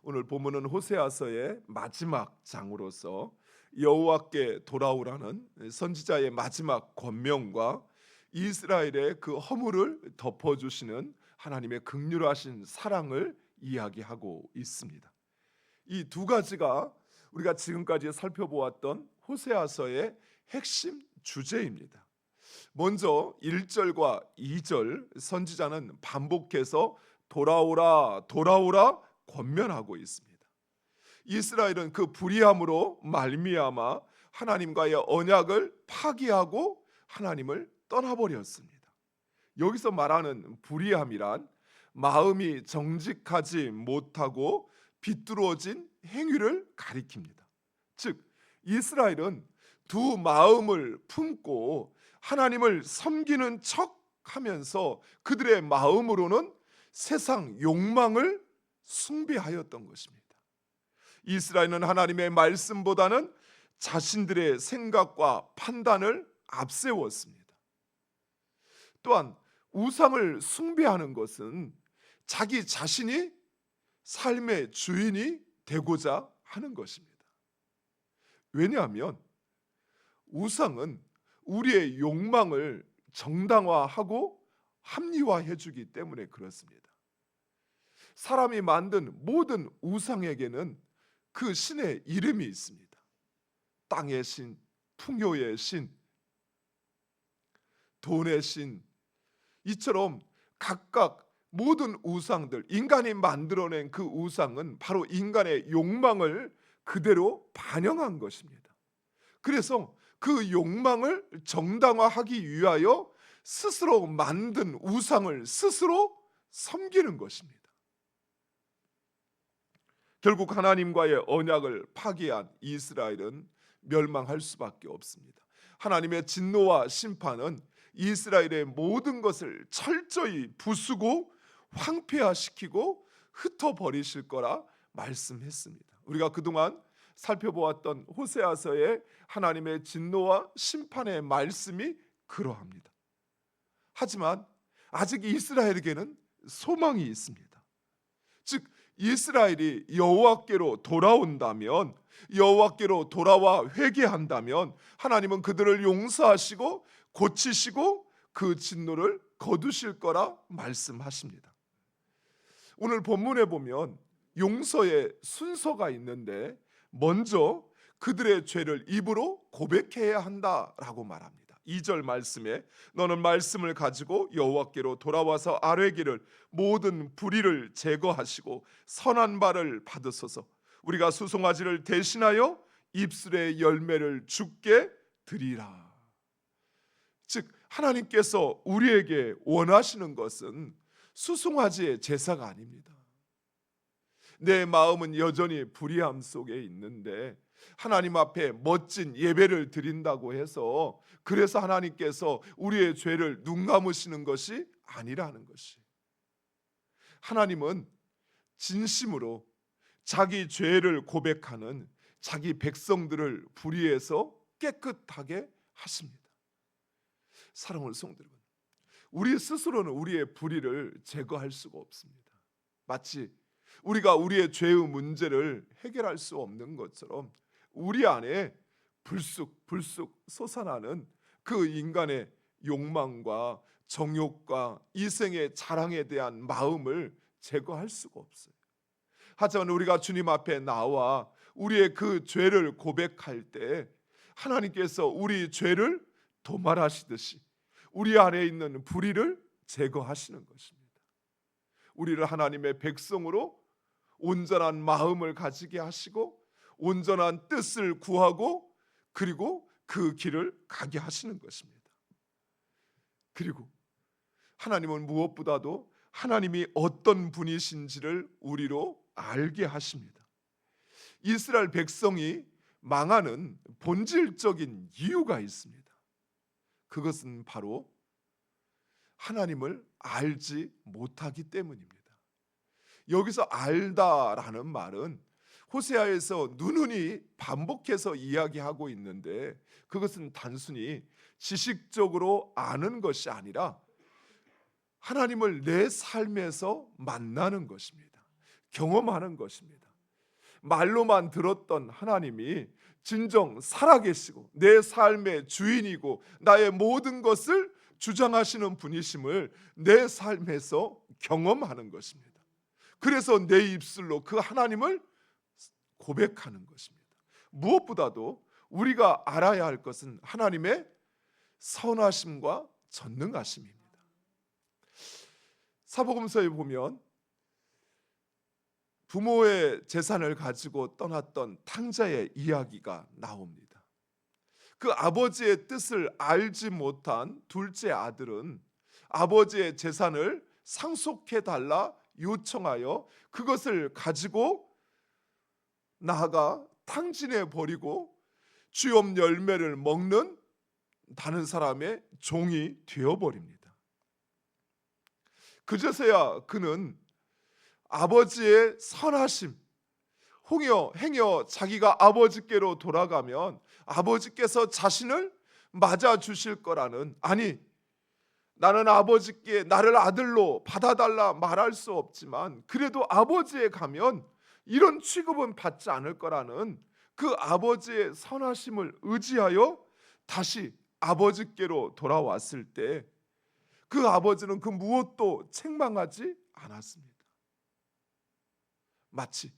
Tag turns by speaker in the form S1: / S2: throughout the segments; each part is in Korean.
S1: 오늘 본문은 호세아서의 마지막 장으로서 여호와께 돌아오라는 선지자의 마지막 권명과 이스라엘의 그 허물을 덮어주시는 하나님의 긍휼하신 사랑을 이야기하고 있습니다. 이 두 가지가 우리가 지금까지 살펴보았던 호세아서의 핵심 주제입니다. 먼저 1절과 2절 선지자는 반복해서 돌아오라 돌아오라 권면하고 있습니다. 이스라엘은 그 불의함으로 말미암아 하나님과의 언약을 파기하고 하나님을 떠나버렸습니다. 여기서 말하는 불의함이란 마음이 정직하지 못하고 비뚤어진 행위를 가리킵니다. 즉 이스라엘은 두 마음을 품고 하나님을 섬기는 척 하면서 그들의 마음으로는 세상 욕망을 숭배하였던 것입니다. 이스라엘은 하나님의 말씀보다는 자신들의 생각과 판단을 앞세웠습니다. 또한 우상을 숭배하는 것은 자기 자신이 삶의 주인이 되고자 하는 것입니다. 왜냐하면 우상은 우리의 욕망을 정당화하고 합리화해 주기 때문에 그렇습니다. 사람이 만든 모든 우상에게는 그 신의 이름이 있습니다. 땅의 신, 풍요의 신, 돈의 신, 이처럼 각각 모든 우상들, 인간이 만들어낸 그 우상은 바로 인간의 욕망을 그대로 반영한 것입니다. 그래서 그 욕망을 정당화하기 위하여 스스로 만든 우상을 스스로 섬기는 것입니다. 결국 하나님과의 언약을 파기한 이스라엘은 멸망할 수밖에 없습니다. 하나님의 진노와 심판은 이스라엘의 모든 것을 철저히 부수고 황폐화시키고 흩어버리실 거라 말씀했습니다. 우리가 그동안 살펴보았던 호세아서의 하나님의 진노와 심판의 말씀이 그러합니다. 하지만 아직 이스라엘에게는 소망이 있습니다. 즉 이스라엘이 여호와께로 돌아온다면, 여호와께로 돌아와 회개한다면 하나님은 그들을 용서하시고 고치시고 그 진노를 거두실 거라 말씀하십니다. 오늘 본문에 보면 용서의 순서가 있는데 먼저 그들의 죄를 입으로 고백해야 한다라고 말합니다. 2절 말씀에 너는 말씀을 가지고 여호와께로 돌아와서 아뢰기를 모든 불의를 제거하시고 선한 바를 받으소서. 우리가 수송아지를 대신하여 입술의 열매를 주께 드리라. 즉 하나님께서 우리에게 원하시는 것은 수송아지의 제사가 아닙니다. 내 마음은 여전히 불의함 속에 있는데 하나님 앞에 멋진 예배를 드린다고 해서 그래서 하나님께서 우리의 죄를 눈 감으시는 것이 아니라는 것이, 하나님은 진심으로 자기 죄를 고백하는 자기 백성들을 불의해서 깨끗하게 하십니다. 사랑하는 성도 여러분, 우리 스스로는 우리의 불의를 제거할 수가 없습니다. 마치 우리가 우리의 죄의 문제를 해결할 수 없는 것처럼 우리 안에 불쑥 솟아나는 그 인간의 욕망과 정욕과 이생의 자랑에 대한 마음을 제거할 수가 없어요. 하지만 우리가 주님 앞에 나와 우리의 그 죄를 고백할 때 하나님께서 우리 죄를 도말하시듯이 우리 안에 있는 불의를 제거하시는 것입니다. 우리를 하나님의 백성으로 온전한 마음을 가지게 하시고 온전한 뜻을 구하고 그리고 그 길을 가게 하시는 것입니다. 그리고 하나님은 무엇보다도 하나님이 어떤 분이신지를 우리로 알게 하십니다. 이스라엘 백성이 망하는 본질적인 이유가 있습니다. 그것은 바로 하나님을 알지 못하기 때문입니다. 여기서 알다라는 말은 호세아에서 누누이 반복해서 이야기하고 있는데 그것은 단순히 지식적으로 아는 것이 아니라 하나님을 내 삶에서 만나는 것입니다. 경험하는 것입니다. 말로만 들었던 하나님이 진정 살아계시고 내 삶의 주인이고 나의 모든 것을 주장하시는 분이심을 내 삶에서 경험하는 것입니다. 그래서 내 입술로 그 하나님을 고백하는 것입니다. 무엇보다도 우리가 알아야 할 것은 하나님의 선하심과 전능하심입니다. 사복음서에 보면 부모의 재산을 가지고 떠났던 탕자의 이야기가 나옵니다. 그 아버지의 뜻을 알지 못한 둘째 아들은 아버지의 재산을 상속해 달라 요청하여 그것을 가지고 나아가 탕진해 버리고 주염 열매를 먹는 다른 사람의 종이 되어 버립니다. 그제서야 그는 아버지의 선하심, 행여 자기가 아버지께로 돌아가면 아버지께서 자신을 맞아 주실 거라는, 아니 나는 아버지께 나를 아들로 받아달라 말할 수 없지만 그래도 아버지에 가면 이런 취급은 받지 않을 거라는 그 아버지의 선하심을 의지하여 다시 아버지께로 돌아왔을 때 그 아버지는 그 무엇도 책망하지 않았습니다. 마치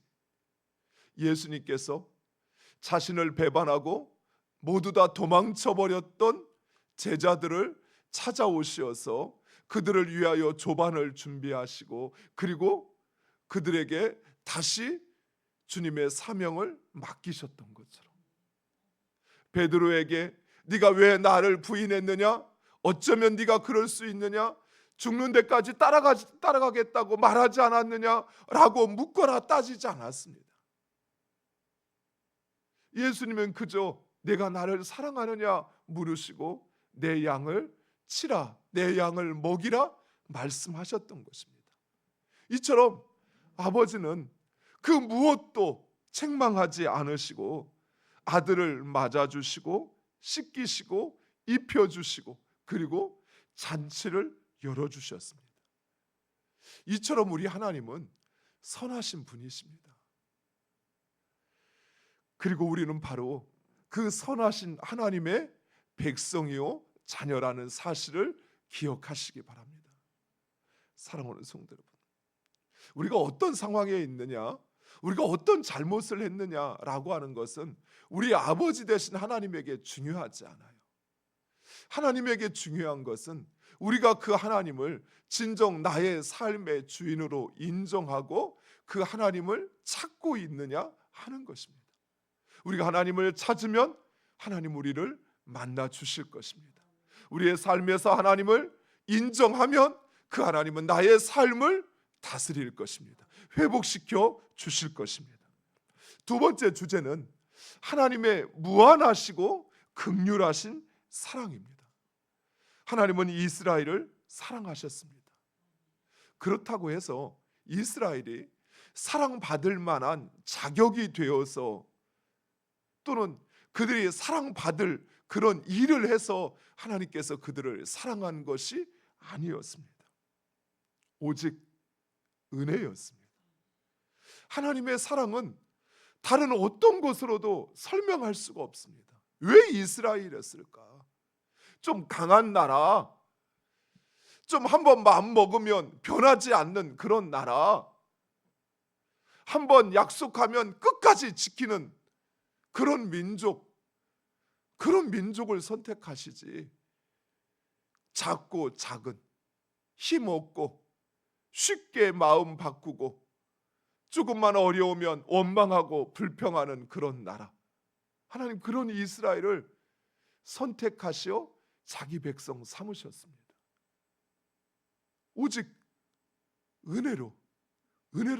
S1: 예수님께서 자신을 배반하고 모두 다 도망쳐 버렸던 제자들을 찾아오셔서 그들을 위하여 조반을 준비하시고 그리고 그들에게 다시 주님의 사명을 맡기셨던 것처럼, 베드로에게 네가 왜 나를 부인했느냐? 어쩌면 네가 그럴 수 있느냐? 죽는 데까지 따라가겠다고 말하지 않았느냐라고 묻거나 따지지 않았습니다. 예수님은 그저 내가 나를 사랑하느냐 물으시고 내 양을 치라, 내 양을 먹이라 말씀하셨던 것입니다. 이처럼 아버지는 그 무엇도 책망하지 않으시고 아들을 맞아주시고 씻기시고 입혀주시고 그리고 잔치를 열어주셨습니다. 이처럼 우리 하나님은 선하신 분이십니다. 그리고 우리는 바로 그 선하신 하나님의 백성이요 자녀라는 사실을 기억하시기 바랍니다. 사랑하는 성도 여러분, 우리가 어떤 상황에 있느냐, 우리가 어떤 잘못을 했느냐라고 하는 것은 우리 아버지 되신 하나님에게 중요하지 않아요. 하나님에게 중요한 것은 우리가 그 하나님을 진정 나의 삶의 주인으로 인정하고 그 하나님을 찾고 있느냐 하는 것입니다. 우리가 하나님을 찾으면 하나님 우리를 만나 주실 것입니다. 우리의 삶에서 하나님을 인정하면 그 하나님은 나의 삶을 다스릴 것입니다. 회복시켜 주실 것입니다. 두 번째 주제는 하나님의 무한하시고 긍휼하신 사랑입니다. 하나님은 이스라엘을 사랑하셨습니다. 그렇다고 해서 이스라엘이 사랑받을 만한 자격이 되어서 또는 그들이 사랑받을 그런 일을 해서 하나님께서 그들을 사랑한 것이 아니었습니다. 오직 은혜였습니다. 하나님의 사랑은 다른 어떤 것으로도 설명할 수가 없습니다. 왜 이스라엘이었을까? 좀 강한 나라, 좀 한번 마음 먹으면 변하지 않는 그런 나라, 한번 약속하면 끝까지 지키는 그런 민족, 그런 민족을 선택하시지 작고 작은, 힘없고 쉽게 마음 바꾸고 조금만 어려우면 원망하고 불평하는 그런 나라, 하나님 그런 이스라엘을 선택하시어 자기 백성 삼으셨습니다. 오직 은혜로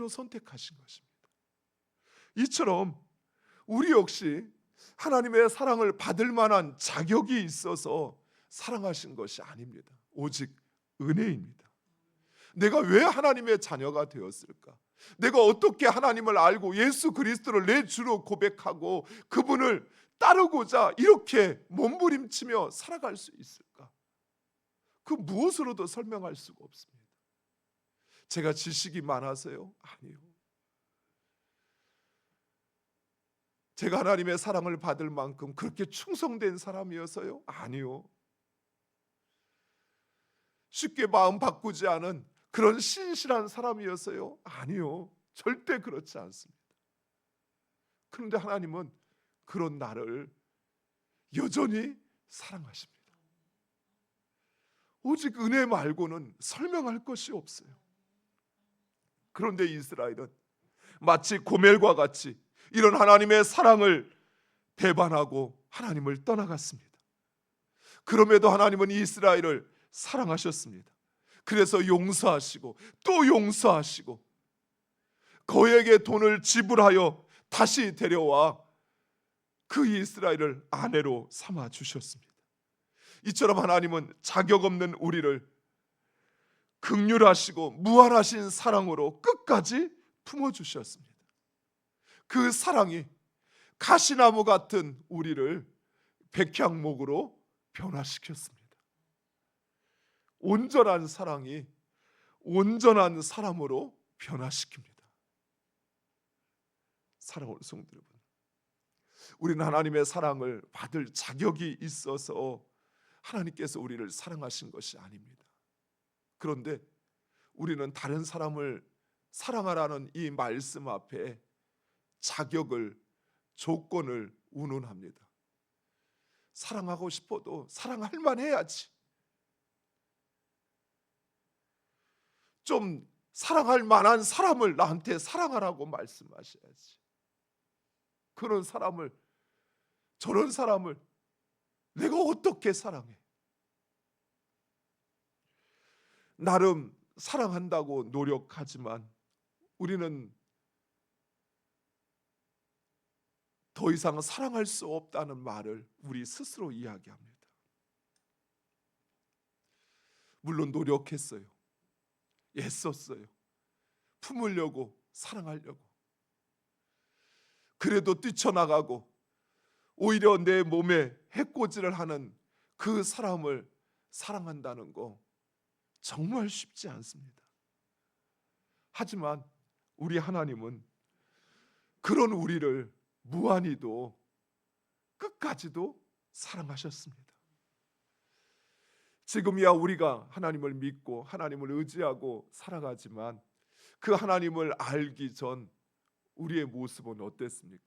S1: 선택하신 것입니다. 이처럼 우리 역시 하나님의 사랑을 받을 만한 자격이 있어서 사랑하신 것이 아닙니다. 오직 은혜입니다. 내가 왜 하나님의 자녀가 되었을까? 내가 어떻게 하나님을 알고 예수 그리스도를 내 주로 고백하고 그분을 따르고자 이렇게 몸부림치며 살아갈 수 있을까? 그 무엇으로도 설명할 수가 없습니다. 제가 지식이 많아서요? 아니요. 제가 하나님의 사랑을 받을 만큼 그렇게 충성된 사람이어서요? 아니요. 쉽게 마음 바꾸지 않은 그런 신실한 사람이어서요? 아니요. 절대 그렇지 않습니다. 그런데 하나님은 그런 나를 여전히 사랑하십니다. 오직 은혜 말고는 설명할 것이 없어요. 그런데 이스라엘은 마치 고멜과 같이 이런 하나님의 사랑을 배반하고 하나님을 떠나갔습니다. 그럼에도 하나님은 이스라엘을 사랑하셨습니다. 그래서 용서하시고 또 용서하시고 그에게 돈을 지불하여 다시 데려와 그 이스라엘을 아내로 삼아 주셨습니다. 이처럼 하나님은 자격 없는 우리를 긍휼하시고 무한하신 사랑으로 끝까지 품어주셨습니다. 그 사랑이 가시나무 같은 우리를 백향목으로 변화시켰습니다. 온전한 사랑이 온전한 사람으로 변화시킵니다. 사랑하는 성도 여러분, 우리는 하나님의 사랑을 받을 자격이 있어서 하나님께서 우리를 사랑하신 것이 아닙니다. 그런데 우리는 다른 사람을 사랑하라는 이 말씀 앞에 자격을, 조건을 운운합니다. 사랑하고 싶어도 사랑할 만해야지. 좀 사랑할 만한 사람을 나한테 사랑하라고 말씀하셔야지. 그런 사람을, 저런 사람을 내가 어떻게 사랑해? 나름 사랑한다고 노력하지만 우리는 더 이상 사랑할 수 없다는 말을 우리 스스로 이야기합니다. 물론 노력했어요. 애썼어요. 품으려고, 사랑하려고. 그래도 뛰쳐나가고 오히려 내 몸에 해코지를 하는 그 사람을 사랑한다는 거 정말 쉽지 않습니다. 하지만 우리 하나님은 그런 우리를 무한히도 끝까지도 사랑하셨습니다. 지금이야 우리가 하나님을 믿고 하나님을 의지하고 살아가지만 그 하나님을 알기 전 우리의 모습은 어땠습니까?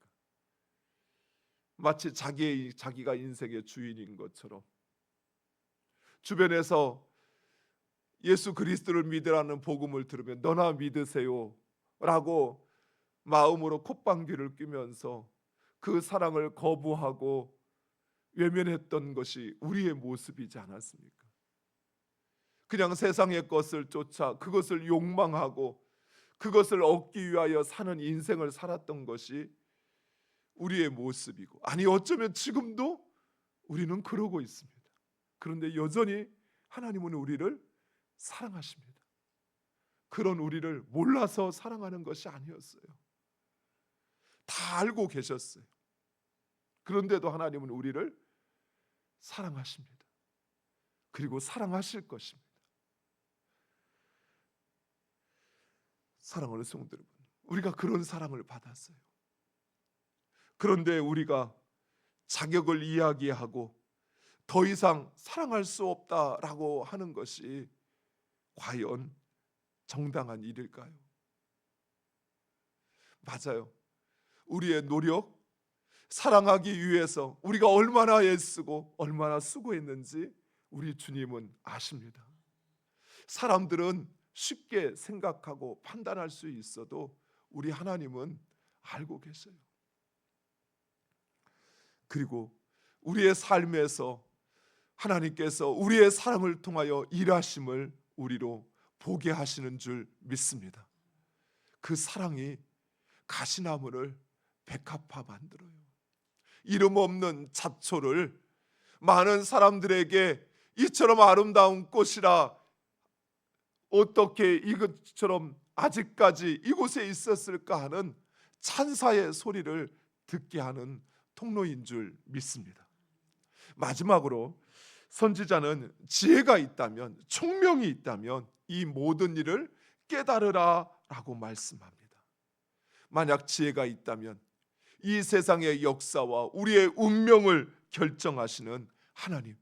S1: 마치 자기가 인생의 주인인 것처럼 주변에서 예수 그리스도를 믿으라는 복음을 들으면 너나 믿으세요 라고 마음으로 콧방귀를 뀌면서 그 사랑을 거부하고 외면했던 것이 우리의 모습이지 않았습니까? 그냥 세상의 것을 쫓아 그것을 욕망하고 그것을 얻기 위하여 사는 인생을 살았던 것이 우리의 모습이고, 아니 어쩌면 지금도 우리는 그러고 있습니다. 그런데 여전히 하나님은 우리를 사랑하십니다. 그런 우리를 몰라서 사랑하는 것이 아니었어요. 다 알고 계셨어요. 그런데도 하나님은 우리를 사랑하십니다. 그리고 사랑하실 것입니다. 사랑하는 성도 여러분, 우리가 그런 사랑을 받았어요. 그런데 우리가 자격을 이야기하고 더 이상 사랑할 수 없다라고 하는 것이 과연 정당한 일일까요? 맞아요. 우리의 노력, 사랑하기 위해서 우리가 얼마나 애쓰고 얼마나 수고했는지 우리 주님은 아십니다. 사람들은 쉽게 생각하고 판단할 수 있어도 우리 하나님은 알고 계셔요. 그리고 우리의 삶에서 하나님께서 우리의 사랑을 통하여 일하심을 우리로 보게 하시는 줄 믿습니다. 그 사랑이 가시나무를 백합화 만들어요. 이름 없는 잡초를 많은 사람들에게 이처럼 아름다운 꽃이라 어떻게 이것처럼 아직까지 이곳에 있었을까 하는 찬사의 소리를 듣게 하는 통로인 줄 믿습니다. 마지막으로 선지자는 지혜가 있다면, 총명이 있다면 이 모든 일을 깨달으라 라고 말씀합니다. 만약 지혜가 있다면 이 세상의 역사와 우리의 운명을 결정하시는 하나님,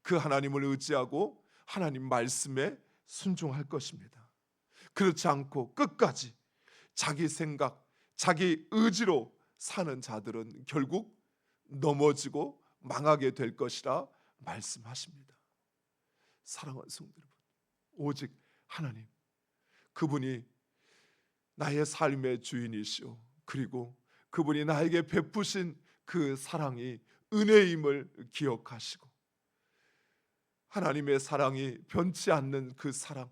S1: 그 하나님을 의지하고 하나님 말씀에 순종할 것입니다. 그렇지 않고 끝까지 자기 생각, 자기 의지로 사는 자들은 결국 넘어지고 망하게 될 것이라 말씀하십니다. 사랑하는 성도 여러분, 오직 하나님, 그분이 나의 삶의 주인이시오, 그리고 그분이 나에게 베푸신 그 사랑이 은혜임을 기억하시고, 하나님의 사랑이 변치 않는 그 사랑,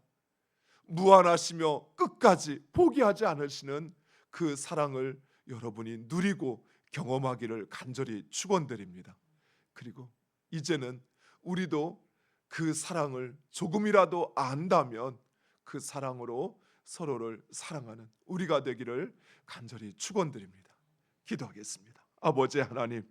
S1: 무한하시며 끝까지 포기하지 않으시는 그 사랑을 여러분이 누리고 경험하기를 간절히 축원드립니다. 그리고 이제는 우리도 그 사랑을 조금이라도 안다면 그 사랑으로 서로를 사랑하는 우리가 되기를 간절히 축원드립니다. 기도하겠습니다. 아버지 하나님,